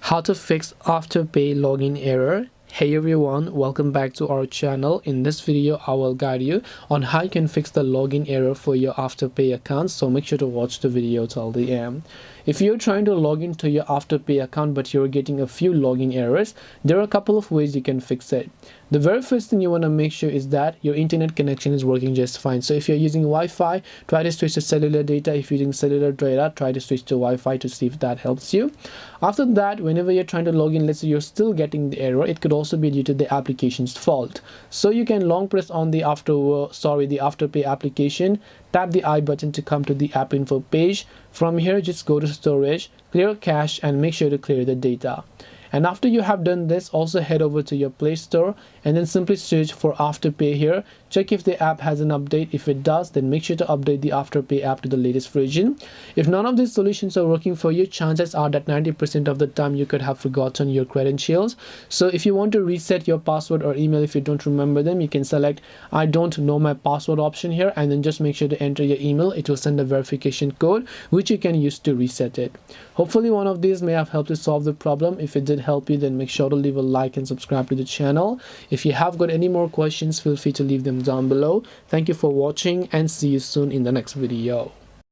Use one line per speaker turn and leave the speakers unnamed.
How to fix AfterPay login error. Hey everyone, welcome back to our channel. In this video I will guide you on how you can fix the login error for your AfterPay account, so make sure to watch the video till the end. If you're trying to log into your AfterPay account but you're getting a few login errors, there are a couple of ways you can fix it. The very first thing you want to make sure is that your internet connection is working just fine. So if you're using Wi-Fi, try to switch to cellular data. If you're using cellular data, try to switch to Wi-Fi to see if that helps you. After that, whenever you're trying to log in, let's say you're still getting the error, it could also be due to the application's fault. So you can long press on the AfterPay application, tap the I button to come to the app info page. From here, just go to storage, clear cache, and make sure to clear the data. And after you have done this, also head over to your Play Store and then simply search for AfterPay here. Check if the app has an update. If it does, then make sure to update the AfterPay app to the latest version. If none of these solutions are working for you, chances are that 90% of the time you could have forgotten your credentials. So if you want to reset your password or email if you don't remember them, you can select I don't know my password option here and then just make sure to enter your email. It will send a verification code which you can use to reset it. Hopefully one of these may have helped you solve the problem. If it did help you, then make sure to leave a like and subscribe to the channel. If you have got any more questions, feel free to leave them down below. Thank you for watching and see you soon in the next video.